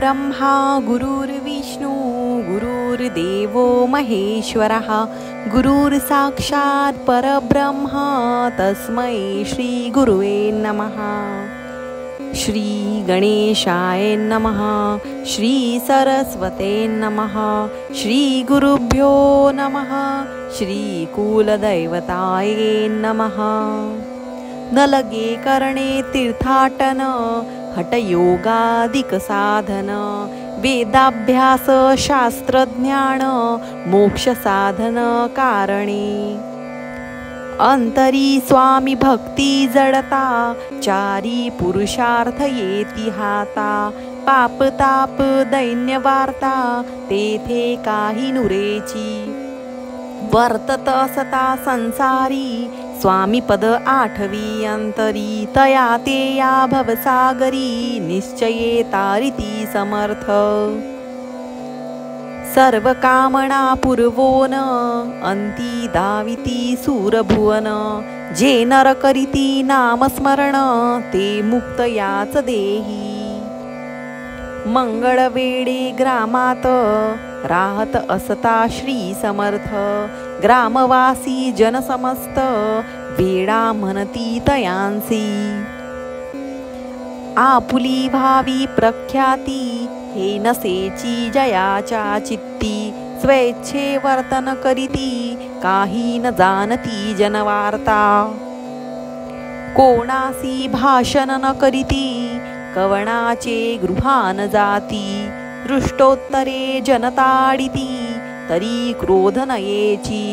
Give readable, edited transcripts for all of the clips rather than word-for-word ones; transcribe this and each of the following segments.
गुरुर्ब्रह्मा गुरुर्विष्णू गुरुर्देवो महेश्वरः गुरुर्साक्षात् परब्रह्म तस्मै श्री गुरुवे नमः। श्री गणेशाय नमः। श्री सरस्वते नमः। श्री गुरुभ्यो नमः। श्री कुलदैवताय नमः। न लगे करणे तीर्थाटन हठयोगादिक साधन वेदाभ्यास शास्त्रज्ञान मोक्ष साधन कारणे अंतरी स्वामी भक्ती जडता चारी पुरुषार्थ येती हाता पाप ताप दैन्य वार्ता तेथे काही नुरेची वर्तत सता संसारी स्वामी पद आठवी अंतरी तया ते या भवसागरी निश्चये तारिती समर्थ सर्व कामना पुरवोन अंती दाविती सूरभुवन जे नर करीती नामस्मरण ते मुक्त याच देही मंगळ वेडे ग्रामात राहत असता श्री समर्थ ग्रामवासी जनसमस्त वेडा म्हणती तयांसी आपुली भावी प्रख्याती हे नसेची जयाच्या चित्ती स्वेच्छे वर्तन करीती काही न जाणती जनवार्ता कोणासी भाषण न करीती कवणाचे गृहान जाती दृष्टोत्तरे जनताडिती तरी क्रोध नयेची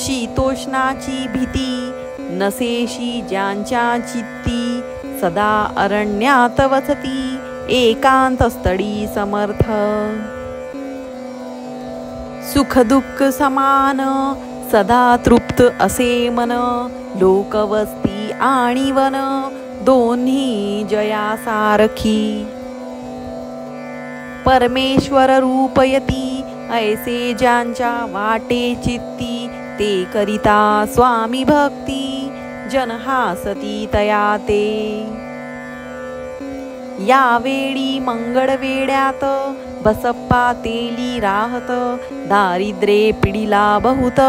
शीतोष्णाची भीती नसेशी ज्यांच्या चित्ती सदा अरण्यात वसती एकांतस्थळी समर्थ सुख दुःख समान सदा तृप्त असे मन लोकवस्ती आणि वन दोन्ही जयासारखी परमेश्वर रूपयती ऐसे ज्यांच्या वाटे चित्ती ते करिता स्वामी भक्ती जन हासती तया ते यावेळी मंगळ वेड्यात बसप्पा तेली राहत दारिद्र्ये पिडिला बहुत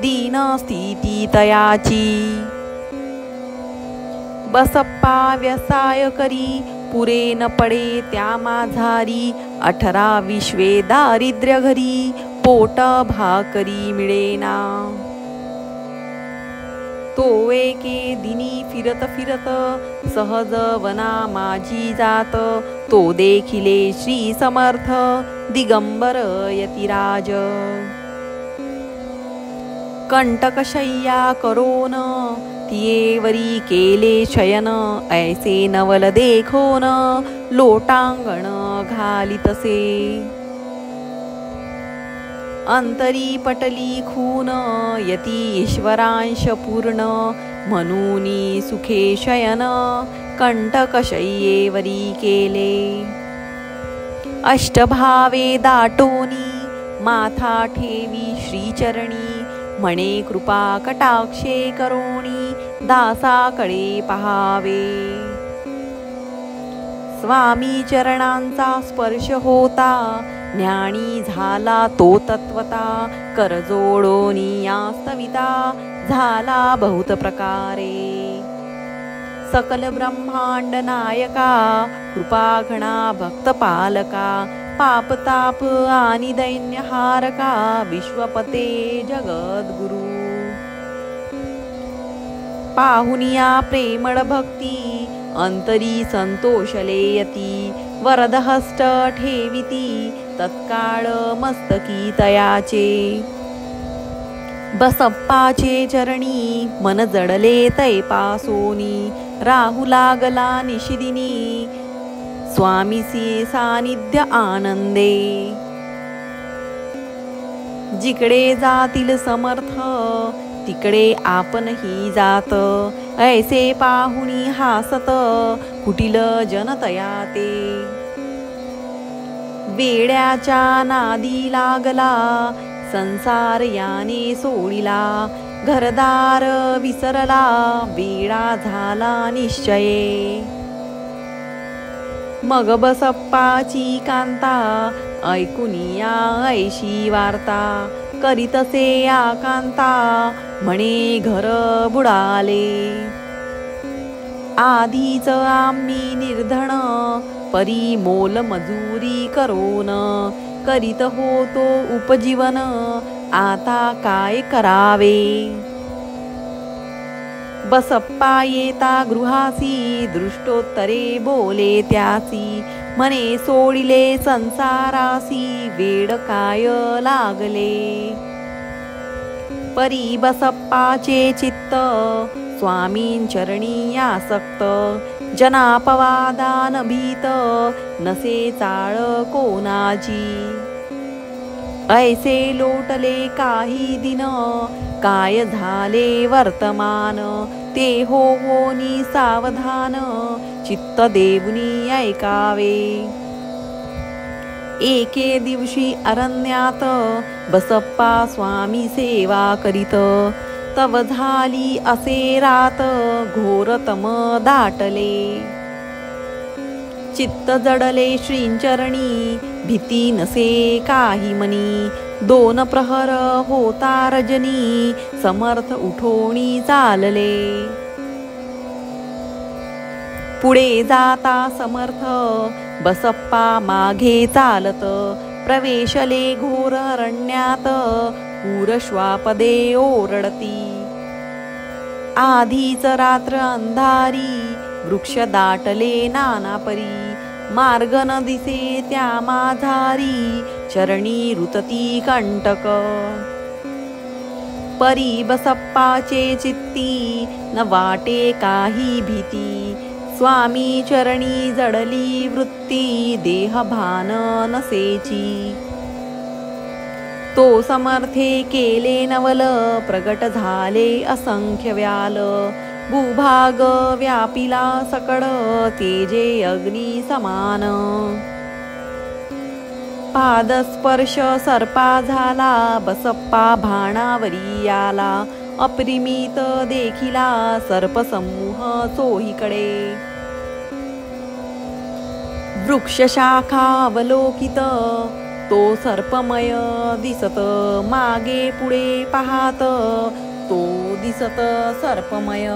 दीन स्थिती तयाची बसप्पा व्यवसाय करी पुरे न पडे त्या माझारी 18 विश्वे दारिद्र्य घरी पोट भाकरी मिळेना तो एके दिनी फिरत फिरत सहज वना माझी जात तो देखिले श्री समर्थ दिगंबर यतिराज कंटकशय्या करोन तियेवरी केले शयन ऐसे नवल देखोन लोटांगण घालितसे अंतरी पटली खून यती ईश्वरांश पूर्ण म्हणूनी सुखे शयन कंटकशय्येवरी केले अष्टभावे दाटोनी माथा ठेवी श्रीचरणी म्हणे कृपा कटाक्षे करोणी दासाकडे पहावे स्वामी चरणांचा स्पर्श होता ज्ञानी झाला तो तत्वता करजोडोनी यास्तविता झाला बहुत प्रकारे सकल ब्रह्मांड नायका कृपाघणा भक्त पालका पापताप आणि दैन्यहारका विश्वपते जगद्गुरु पाहुनिया प्रेमळ भक्ती अंतरी संतोषले यती वरदहस्त ठेविती तत्काळ मस्तकी तयाचे बसप्पाचे चरणी मन जडले तै पासोनी राहू लागला निशिदिनी स्वामीसी सानिध्य आनंदे जिकडे जातील समर्थ तिकडे आपणही जात ऐसे पाहुनी हासत कुटिल जनतया ते वेड्याच्या नादी लागला संसार याने सोडिला घरदार विसरला वेडा झाला निश्चये मग बसप्पाची कांता ऐकुनिया ऐशी वार्ता करीतसे आकांता म्हणे घर बुडाले. आधीच आम्ही निर्धन परी मोल मजुरी करोन करीत होतो उपजीवन आता काय करावे. बसप्पा येता गृहासी दृष्टोत्तरे बोले त्यासी म्हणे सोडिले संसारासी वेड काय लागले. परी बसप्पाचे चित्त स्वामींचरणी आसक्त जनापवादान भीत नसे चाळ कोणाची. ऐसे लोटले काही दिन काय झाले वर्तमान ते होनी सावधान चित्त देऊनी ऐकावे. एके दिवशी अरण्यात बसप्पा स्वामी सेवा करीत तव झाली असे रात घोरतम दाटले. चित्त जडले श्रींचरणी भीती नसे काही मनी दोन प्रहर होता रजनी समर्थ उठोणी चालले. पुढे जाता समर्थ बसप्पा मागे चालत प्रवेशले घोर अरण्यात पूरश्वापदे ओरडती. आधीच रात्र अंधारी वृक्ष दाटले नानापरी मार्ग न दिसे त्या माझारी चरणी रुतती कंटक. परी बसप्पाचे चित्ती न वाटे काही भीती स्वामी चरणी जडली वृत्ती देह भान नसेची. तो समर्थे केले नवल प्रगट झाले असंख्य व्याल भूभाग व्यापिला सकड तेजे अग्नी समान. पादस्पर्श सर्पा झाला बसप्पा भाणावरी आला अप्रिमित देखिला सर्प समूह चोहीकडे. वृक्षशाखा अवलोकित तो सर्पमय दिसत मागे पुढे पाहात तो दिसत सर्पमय.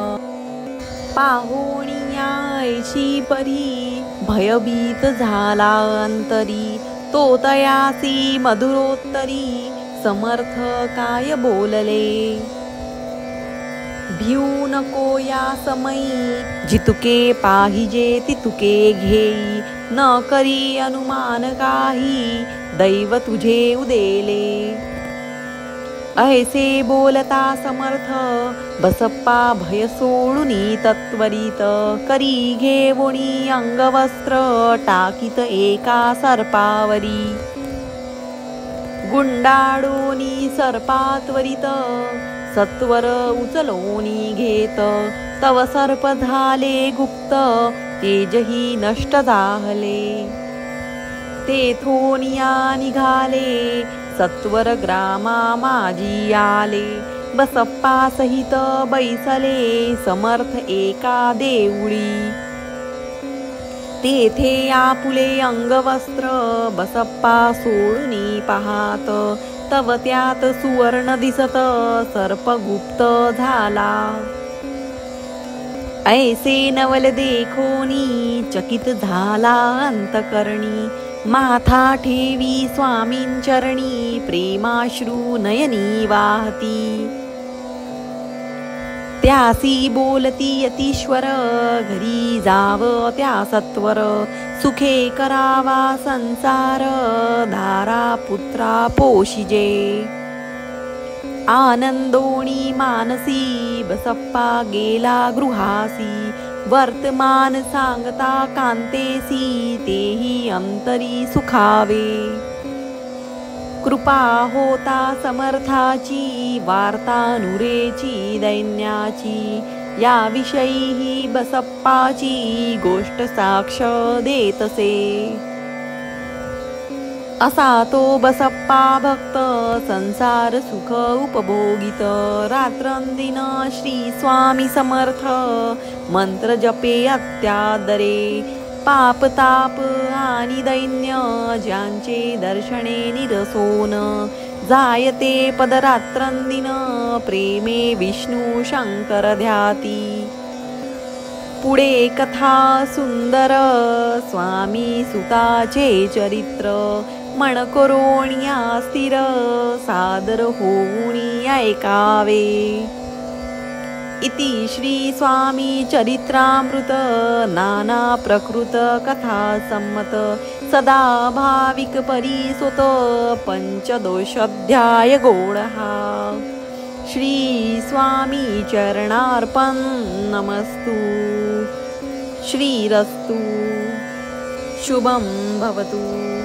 पाहोनिया ऐशी परी भयभीत झाला अंतरी तो तयासी मधुरोत्तरी समर्थ काय बोलले. भिऊ नको या समयी जितुके पाहिजे तितुके घेई न करी अनुमान काही दैव तुझे उदेले. ऐसे बोलता समर्थ बसप्पा भय सोडुनी तत्वरित करी घेवोनी अंगवस्त्र टाकीत एका सर्पावरी. गुंडाळोनी सर्पात्वरित सत्वर उचलोनी घेत तव सर्प झाले गुप्त तेजही नष्ट दाहले. तेथोनिया निघाले सत्वर ग्रामा माझी आले बसप्पा सहित बैसले समर्थ एका देऊळी. तेथे आपुले अंगवस्त्र बसप्पा सोडूनी पाहात तव त्यात सुवर्ण दिसत सर्प गुप्त झाला. ऐसे नवल देखोनी चकित झाला अंतकरणी माथा ठेवी स्वामींचरणी प्रेमाश्रू नयनी वाहती. त्यासी बोलती यतीश्वर घरी जाव त्या सत्वर सुखे करावा संसार धारा पुत्रा पोशिजे. आनंदोणी मानसी बसप्पा गेला गृहासी वर्तमान सांगता कांतेसी तेही अंतरी सुखावे. कृपा होता समर्थाची वार्ता नुरेची दैन्याची याविषयी ही बसप्पाची गोष्ट साक्ष देतसे. असा तो बसप्पा भक्त संसार सुख उपभोगित रात्रंदिन श्री स्वामी समर्थ मंत्र जपे अत्यादरे पाप ताप आणि दैन्य ज्यांचे दर्शने निरसोन जायते पदरात्रंदिन प्रेमे विष्णू शंकर ध्याती. पुढे कथा सुंदर स्वामी सुताचे चरित्र मन करोनिया स्थिर सादर होऊनी ऐकावे. इति श्री स्वामी चरित्रामृत नाना प्रकृत कथा संमत सदा भाविक परिसुत पंचदोषाध्याय गोडहा. श्री स्वामी चरणार्पण नमस्तु. श्रीरस्तु शुभं भवतु.